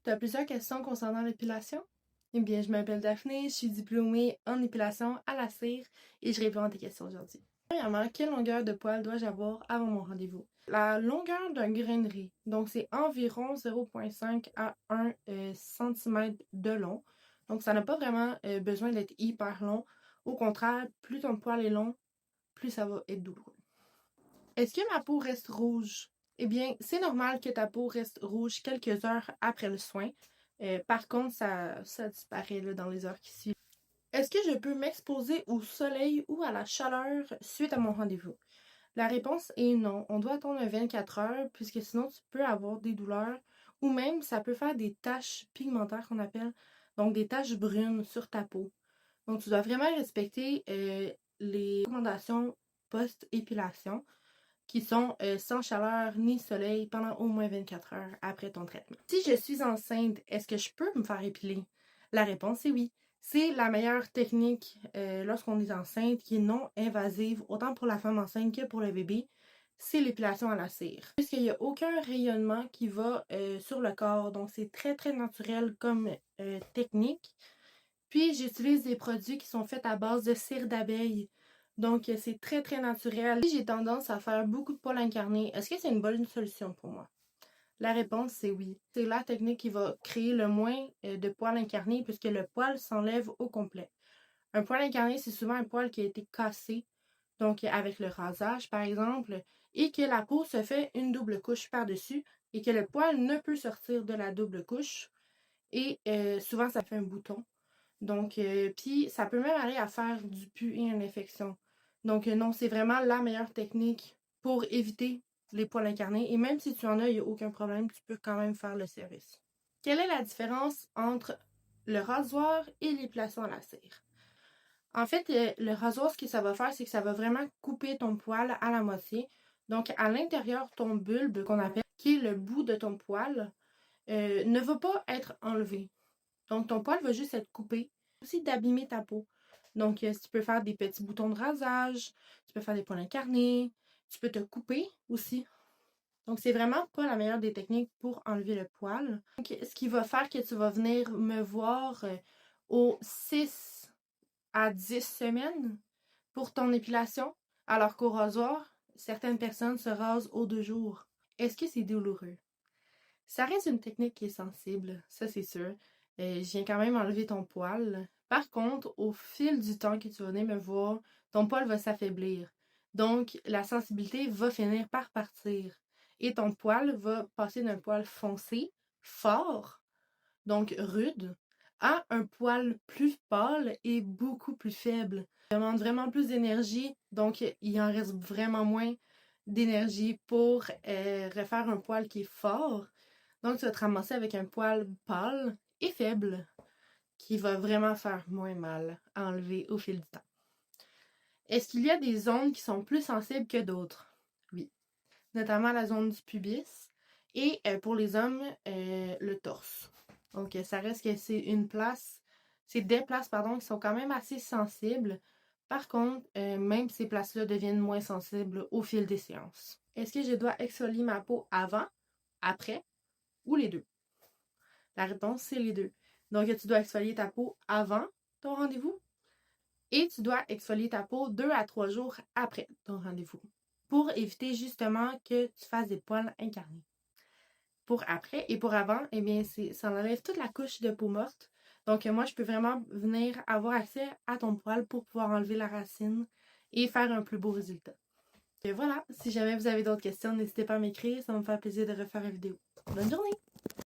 Tu as plusieurs questions concernant l'épilation? Eh bien, je m'appelle Daphné, je suis diplômée en épilation à la cire et je réponds à tes questions aujourd'hui. Premièrement, quelle longueur de poil dois-je avoir avant mon rendez-vous? La longueur d'un grainerie, donc c'est environ 0,5 à 1 cm de long. Donc ça n'a pas vraiment besoin d'être hyper long. Au contraire, plus ton poil est long, plus ça va être douloureux. Est-ce que ma peau reste rouge? Eh bien, c'est normal que ta peau reste rouge quelques heures après le soin. Par contre, ça disparaît là, dans les heures qui suivent. Est-ce que je peux m'exposer au soleil ou à la chaleur suite à mon rendez-vous? La réponse est non. On doit attendre 24 heures puisque sinon tu peux avoir des douleurs ou même ça peut faire des taches pigmentaires qu'on appelle, donc des taches brunes sur ta peau. Donc tu dois vraiment respecter les recommandations post-épilation qui sont sans chaleur ni soleil pendant au moins 24 heures après ton traitement. Si je suis enceinte, est-ce que je peux me faire épiler? La réponse est oui. C'est la meilleure technique lorsqu'on est enceinte qui est non invasive, autant pour la femme enceinte que pour le bébé. C'est l'épilation à la cire. Puisqu'il n'y a aucun rayonnement qui va sur le corps, donc c'est très très naturel comme technique. Puis j'utilise des produits qui sont faits à base de cire d'abeille. Donc c'est très très naturel. Si j'ai tendance à faire beaucoup de poils incarnés, est-ce que c'est une bonne solution pour moi? La réponse c'est oui. C'est la technique qui va créer le moins de poils incarnés puisque le poil s'enlève au complet. Un poil incarné, c'est souvent un poil qui a été cassé, donc avec le rasage par exemple, et que la peau se fait une double couche par-dessus et que le poil ne peut sortir de la double couche. Et souvent ça fait un bouton. Donc, puis ça peut même aller à faire du pus et une infection. Donc, non, c'est vraiment la meilleure technique pour éviter les poils incarnés. Et même si tu en as, il n'y a aucun problème, tu peux quand même faire le service. Quelle est la différence entre le rasoir et l'épilation à la cire? En fait, le rasoir, ce que ça va faire, c'est que ça va vraiment couper ton poil à la moitié. Donc, à l'intérieur, ton bulbe, qu'on appelle, qui est le bout de ton poil, ne va pas être enlevé. Donc, ton poil va juste être coupé. Aussi d'abîmer ta peau. Donc, tu peux faire des petits boutons de rasage, tu peux faire des poils incarnés, tu peux te couper aussi. Donc, c'est vraiment pas la meilleure des techniques pour enlever le poil. Donc, ce qui va faire que tu vas venir me voir aux 6 à 10 semaines pour ton épilation, alors qu'au rasoir, certaines personnes se rasent aux 2 jours. Est-ce que c'est douloureux? Ça reste une technique qui est sensible, ça c'est sûr. Je viens quand même enlever ton poil. Par contre, au fil du temps que tu vas venir me voir, ton poil va s'affaiblir. Donc, la sensibilité va finir par partir. Et ton poil va passer d'un poil foncé, fort, donc rude, à un poil plus pâle et beaucoup plus faible. Ça demande vraiment plus d'énergie, donc il en reste vraiment moins d'énergie pour refaire un poil qui est fort. Donc, tu vas te ramasser avec un poil pâle et faible qui va vraiment faire moins mal à enlever au fil du temps. Est-ce qu'il y a des zones qui sont plus sensibles que d'autres? Oui. Notamment la zone du pubis et pour les hommes, le torse. Donc, ça reste que c'est des places, pardon, qui sont quand même assez sensibles. Par contre, même ces places-là deviennent moins sensibles au fil des séances. Est-ce que je dois exfolier ma peau avant, après ou les deux? La réponse, c'est les deux. Donc, tu dois exfolier ta peau avant ton rendez-vous et tu dois exfolier ta peau 2 à 3 jours après ton rendez-vous pour éviter justement que tu fasses des poils incarnés. Pour après et pour avant, eh bien, ça enlève toute la couche de peau morte. Donc, moi, je peux vraiment venir avoir accès à ton poil pour pouvoir enlever la racine et faire un plus beau résultat. Et voilà, si jamais vous avez d'autres questions, n'hésitez pas à m'écrire, ça va me faire plaisir de refaire une vidéo. Bonne journée!